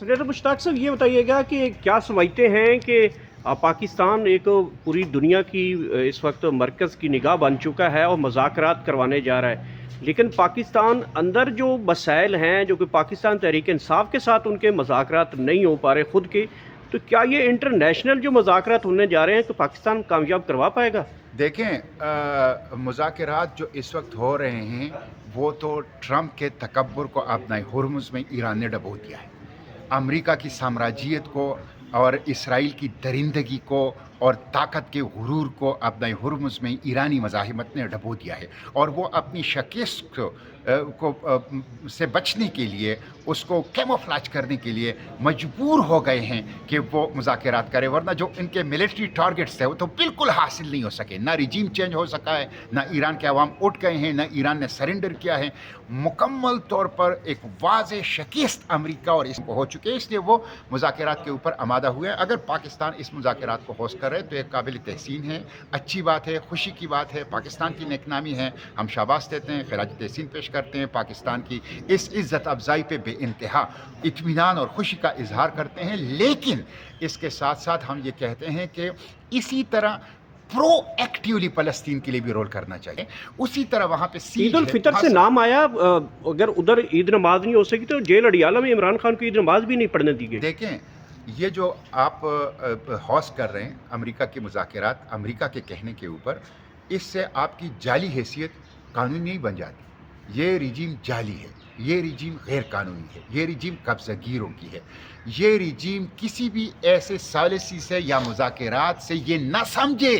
Senator Mushtaq साहब, ये बताइएगा कि क्या समझते हैं कि पाकिस्तान एक पूरी दुनिया की इस वक्त मरकज़ की निगाह बन चुका है और मुज़ाकरात करवाने जा रहा है, लेकिन पाकिस्तान अंदर जो मसाइल हैं, जो कि पाकिस्तान तहरीक इंसाफ के साथ उनके मुज़ाकरात नहीं हो पा रहे खुद के, तो क्या ये इंटरनेशनल जो मुज़ाकरात होने जा रहे हैं तो पाकिस्तान कामयाब करवा पाएगा? देखें, मुज़ाकरात जो इस वक्त हो रहे हैं वो तो ट्रंप के तकब्बुर को अपना हुर्मुज़ में ईरान ने डबो दिया है। अमेरिका की साम्राज्यियत को और इसराइल की दरिंदगी को और ताकत के गुरूर को अपना हुर्मुज़ में ईरानी मज़ाहिमत ने डबो दिया है, और वो अपनी शिकस्त से बचने के लिए, उसको कैमोफ्लेज करने के लिए मजबूर हो गए हैं कि वो मुज़ाकरात करें, वरना जो इनके मिलिट्री टारगेट्स थे वो तो बिल्कुल हासिल नहीं हो सके। ना रिजीम चेंज हो सका है, ना ईरान के अवाम उठ गए हैं, ना ईरान ने सरेंडर किया है। मुकम्मल तौर पर एक वाज़ेह शिकस्त अमेरिका और इसको हो चुके हैं, इसलिए वो मुज़ाकरात के ऊपर आमादा हुए हैं। अगर पाकिस्तान इस मुज़ाकरात को होस्ट कर रहे तो एक काबिल तहसीन है, अच्छी बात है, खुशी की बात है, पाकिस्तान की नेकनामी है। हम शाबाश देते हैं, खिराज तहसीन पेश करते हैं, पाकिस्तान की इस इज़्ज़त अफजाई पे बेइंतहा इत्मीनान और खुशी का इजहार करते हैं। लेकिन इसके साथ साथ हम ये कहते हैं कि इसी तरह प्रोएक्टिवली फ़लस्तीन के लिए भी रोल करना चाहिए। उसी तरह वहाँ पे ईद उल फितर से नाम आया, अगर उधर ईद नमाज नहीं हो सकी तो जेल अडियाला में इमरान खान को ईद नमाज भी नहीं पढ़ने दी गई। देखें, ये जो आप होस्ट कर रहे हैं अमेरिका के मुज़ाकरात अमेरिका के कहने के ऊपर, इससे आपकी जाली हैसियत कानूनी नहीं बन जाती। ये रिजीम जाली है, ये रिजीम गैर कानूनी है, ये रिजीम कब्ज़ागीरों की है। ये रिजीम किसी भी ऐसे सालिसी से या मुज़ाकरात से ये ना समझे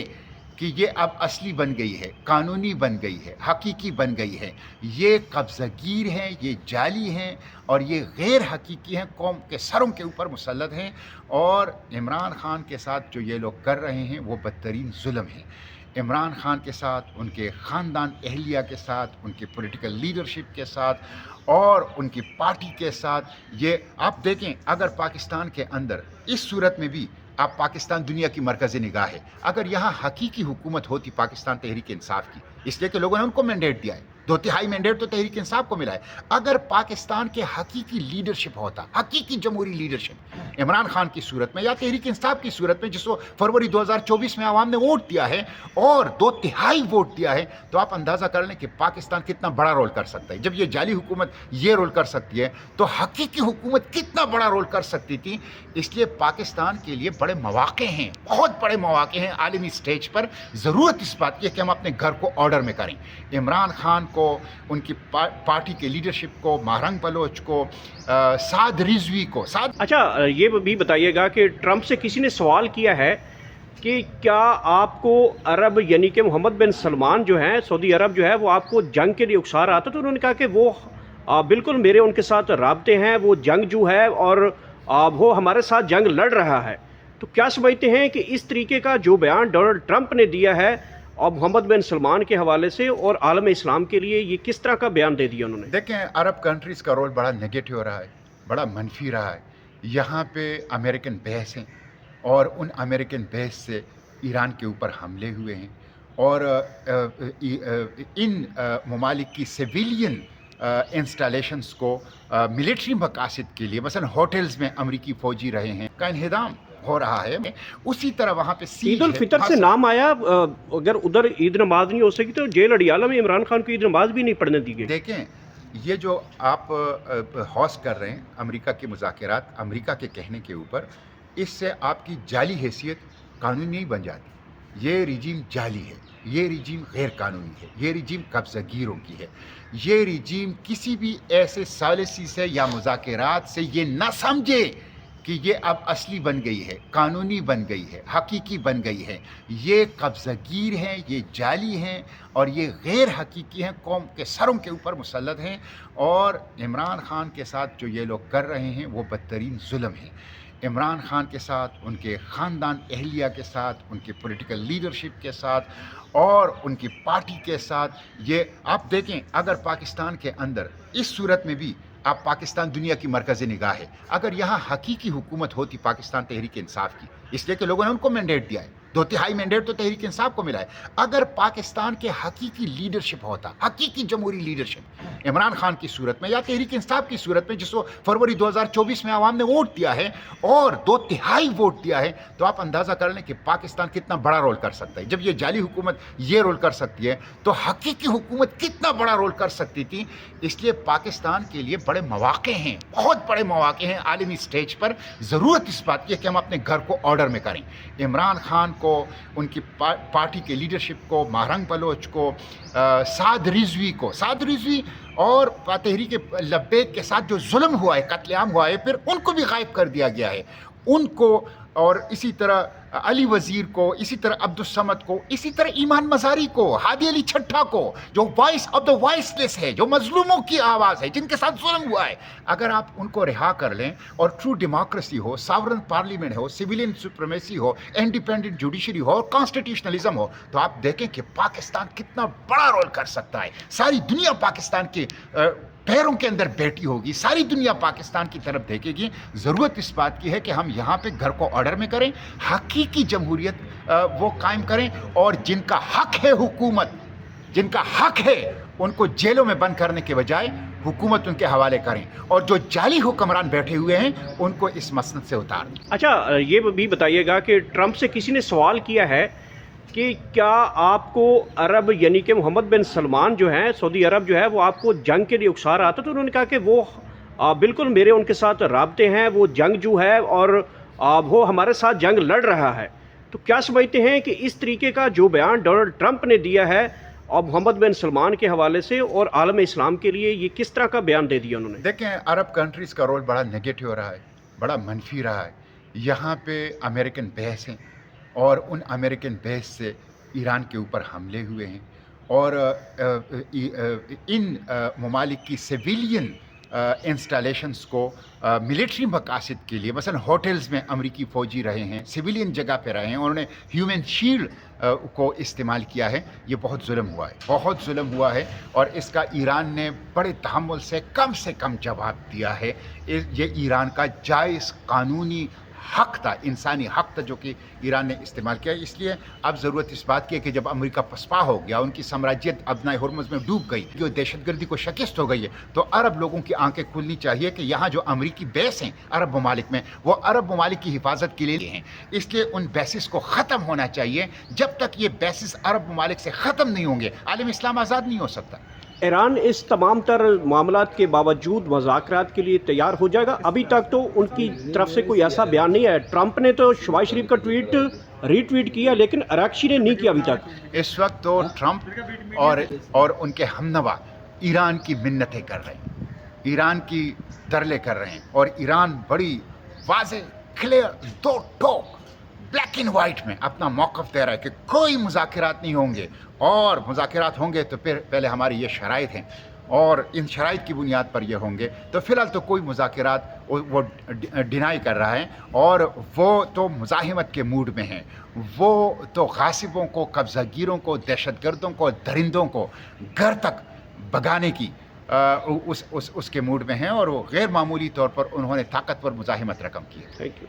कि ये अब असली बन गई है, कानूनी बन गई है, हकीकी बन गई है। ये कब्ज़ागीर हैं, ये जाली हैं और ये गैर हकीकी हैं, कौम के सरों के ऊपर मुसल्लत हैं। और इमरान खान के साथ जो ये लोग कर रहे हैं वो बदतरीन जुल्म है। इमरान खान के साथ, उनके ख़ानदान अहलिया के साथ, उनके पॉलिटिकल लीडरशिप के साथ और उनकी पार्टी के साथ, ये आप देखें, अगर पाकिस्तान के अंदर इस सूरत में भी आप पाकिस्तान दुनिया की मरकज़ निगाह है, अगर यहाँ हकीकी हुकूमत होती पाकिस्तान तहरीक इंसाफ की, इसलिए कि लोगों ने उनको मैंडेट दिया है, 2/3 मैंडेट तो तहरीक इंसाफ को मिला है। अगर पाकिस्तान के हकीकी लीडरशिप होता, हकीकी जमहूरी लीडरशिप इमरान खान की सूरत में या तहरीक इंसाफ की सूरत में, जिसको फरवरी 2024 में आवाम ने वोट दिया है और 2/3 वोट दिया है, तो आप अंदाज़ा कर लें कि पाकिस्तान कितना बड़ा रोल कर सकता है। जब ये जाली हुकूमत ये रोल कर सकती है तो हकीकी हुकूमत कितना बड़ा रोल कर सकती थी। इसलिए पाकिस्तान के लिए बड़े मौक़े हैं, बहुत बड़े मौक़े हैं आलमी स्टेज पर। ज़रूरत इस बात की है कि हम अपने घर को ऑर्डर में करें। इमरान खान को, उनकी पार्टी के लीडरशिप को, महरंग बलोच को, साद रिजवी को अच्छा, ये भी बताइएगा कि ट्रंप से किसी ने सवाल किया है कि क्या आपको अरब यानी कि मोहम्मद बिन सलमान जो हैं, सऊदी अरब जो है, वो आपको जंग के लिए उकसा रहा था, तो उन्होंने कहा कि वो बिल्कुल मेरे उनके साथ राब्ते हैं, वो जंगजू है और वो हमारे साथ जंग लड़ रहा है। तो क्या समझते हैं कि इस तरीके का जो बयान डोनाल्ड ट्रंप ने दिया है और मोहम्मद बिन सलमान के हवाले से और आलम इस्लाम के लिए, ये किस तरह का बयान दे दिया उन्होंने? देखें, अरब कंट्रीज़ का रोल बड़ा नेगेटिव रहा है, बड़ा मनफी रहा है। यहाँ पे अमेरिकन बेस हैं और उन अमेरिकन बेस से ईरान के ऊपर हमले हुए हैं और इन ममालिक की सिविलियन इंस्टॉलेशंस को मिलिट्री मकासद के लिए, मसलन होटल्स में अमरीकी फ़ौजी रहे हैं, का इंहदाम हो रहा है। उसी तरह वहाँ पे ईद उल फितर से नाम आया, अगर उधर ईद नमाज नहीं हो सकी तो जेल अडियाला में इमरान खान को ईद नमाज भी नहीं पढ़ने दी गई। देखें, ये जो आप होस्ट कर रहे हैं अमेरिका के मुज़ाकरात अमेरिका के कहने के ऊपर, इससे आपकी जाली हैसियत कानूनी नहीं बन जाती। ये रिजीम जाली है, ये रिजीम गैर कानूनी है, ये रिजीम कब्ज़ागीरों की है। ये रिजीम किसी भी ऐसे सालिसी से या मुज़ाकरात से ये ना समझे कि ये अब असली बन गई है, कानूनी बन गई है, हकीकी बन गई है। ये कब्ज़ागीर हैं, ये जाली हैं और ये गैर हकीकी हैं, कौम के सरों के ऊपर मुसल्लत हैं। और इमरान खान के साथ जो ये लोग कर रहे हैं वो बदतरीन जुल्म है। इमरान खान के साथ, उनके ख़ानदान अहलिया के साथ, उनके पॉलिटिकल लीडरशिप के साथ और उनकी पार्टी के साथ, ये आप देखें, अगर पाकिस्तान के अंदर इस सूरत में भी आप पाकिस्तान दुनिया की मरकज़ निगाह है, अगर यहाँ हकीकी हुकूमत होती पाकिस्तान तहरीक इंसाफ की, इसलिए कि लोगों ने उनको मैंडेट दिया है, دو تہائی مینڈیٹ تو تحریک انصاف کو ملا ہے. اگر پاکستان کے حقیقی لیڈرشپ ہوتا, حقیقی جمہوری لیڈرشپ عمران خان کی صورت میں یا تحریک انصاف کی صورت میں, جس کو فروری 2024 میں عوام نے ووٹ دیا ہے اور دو تہائی ووٹ دیا ہے, تو آپ اندازہ کر لیں کہ پاکستان کتنا بڑا رول کر سکتا ہے. جب یہ جعلی حکومت یہ رول کر سکتی ہے تو حقیقی حکومت کتنا بڑا رول کر سکتی تھی. اس لیے پاکستان کے لیے بڑے مواقع ہیں, بہت بڑے مواقع ہیں عالمی سٹیج پر. ضرورت اس بات کی ہے کہ ہم اپنے گھر کو آرڈر میں کریں. عمران خان کو, ان کی پارٹی کے لیڈرشپ کو, مہرنگ بلوچ کو, سعد رضوی اور تحریک لبیک کے ساتھ جو ظلم ہوا ہے, قتل عام ہوا ہے, پھر ان کو بھی غائب کر دیا گیا ہے. ان کو, اور اسی طرح علی وزیر کو, اسی طرح عبدالصمد کو, اسی طرح ایمان مزاری کو, ہادی علی چھٹا کو, جو وائس آف دا وائس لیس ہے, جو مظلوموں کی آواز ہے, جن کے ساتھ ظلم ہوا ہے, اگر آپ ان کو رہا کر لیں اور ٹرو ڈیموکریسی ہو, ساورن پارلیمنٹ ہو, سویلین سپریمیسی ہو, انڈیپینڈنٹ جوڈیشری ہو اور کانسٹیٹیوشنلزم ہو, تو آپ دیکھیں کہ پاکستان کتنا بڑا رول کر سکتا ہے. ساری دنیا پاکستان کے پیروں کے اندر بیٹھی ہوگی, ساری دنیا پاکستان کی طرف دیکھے گی. ضرورت اس بات کی ہے کہ ہم یہاں پہ گھر کو آرڈر میں کریں, حقیقی جمہوریت وہ قائم کریں, اور جن کا حق ہے حکومت, جن کا حق ہے, ان کو جیلوں میں بند کرنے کے بجائے حکومت ان کے حوالے کریں, اور جو جعلی حکمران بیٹھے ہوئے ہیں ان کو اس مسند سے اتار دیں. اچھا یہ بھی بتائیے گا کہ ٹرمپ سے کسی نے سوال کیا ہے کہ کیا آپ کو عرب یعنی کہ محمد بن سلمان جو ہیں, سعودی عرب جو ہے, وہ آپ کو جنگ کے لیے اکسا رہا تھا؟ تو انہوں نے کہا کہ وہ بالکل میرے ان کے ساتھ رابطے ہیں, وہ جنگجو ہے اور وہ ہمارے ساتھ جنگ لڑ رہا ہے. تو کیا سمجھتے ہیں کہ اس طریقے کا جو بیان ڈونلڈ ٹرمپ نے دیا ہے اور محمد بن سلمان کے حوالے سے اور عالم اسلام کے لیے, یہ کس طرح کا بیان دے دیا انہوں نے؟ دیکھیں, عرب کنٹریز کا رول بڑا نگیٹو رہا ہے, بڑا منفی رہا ہے. یہاں پہ امریکن بیس ہیں اور ان امریکن بیس سے ایران کے اوپر حملے ہوئے ہیں, اور ان ممالک کی سویلین انسٹالیشنز کو ملٹری مقاصد کے لیے, مثلا ہوٹلز میں امریکی فوجی رہے ہیں, سویلین جگہ پہ رہے ہیں, انہوں نے ہیومن شیلڈ کو استعمال کیا ہے. یہ بہت ظلم ہوا ہے, بہت ظلم ہوا ہے, اور اس کا ایران نے بڑے تحمل سے کم جواب دیا ہے. یہ ایران کا جائز قانونی حق تھا, انسانی حق تھا, جو کہ ایران نے استعمال کیا. اس لیے اب ضرورت اس بات کی ہے کہ جب امریکہ پسپا ہو گیا, ان کی سامراجیت ابنائے ہرمز میں ڈوب گئی, جو دہشت گردی کو شکست ہو گئی ہے, تو عرب لوگوں کی آنکھیں کھلنی چاہیے کہ یہاں جو امریکی بیس ہیں عرب ممالک میں, وہ عرب ممالک کی حفاظت کے لیے ہیں. اس لیے ان بیسز کو ختم ہونا چاہیے. جب تک یہ بیسز عرب ممالک سے ختم نہیں ہوں گے, عالم اسلام آزاد نہیں ہو سکتا. ایران اس تمام تر معاملات کے باوجود مذاکرات کے لیے تیار ہو جائے گا؟ ابھی تک تو ان کی طرف سے کوئی ایسا بیان نہیں ہے. ٹرمپ نے تو شہباز شریف کا ٹویٹ ری ٹویٹ کیا, لیکن اراغچی نے نہیں کیا ابھی تک. اس وقت تو ٹرمپ اور ان کے ہمنوا ایران کی منتیں کر رہے ہیں, ایران کی ترلے کر رہے ہیں, اور ایران بڑی واضح, کلیئر, دو ٹوک, بلیک اینڈ وائٹ میں اپنا موقف دے رہا ہے کہ کوئی مذاکرات نہیں ہوں گے, اور مذاکرات ہوں گے تو پھر پہلے ہماری یہ شرائط ہیں, اور ان شرائط کی بنیاد پر یہ ہوں گے. تو فی الحال تو کوئی مذاکرات وہ ڈینائی کر رہا ہے, اور وہ تو مزاحمت کے موڈ میں ہیں. وہ تو غاصبوں کو, قبضہ گیروں کو, دہشت گردوں کو, درندوں کو گھر تک بگانے کی اس کے موڈ میں ہیں, اور وہ غیر معمولی طور پر انہوں نے طاقتور مزاحمت رقم کی ہے. Thank you.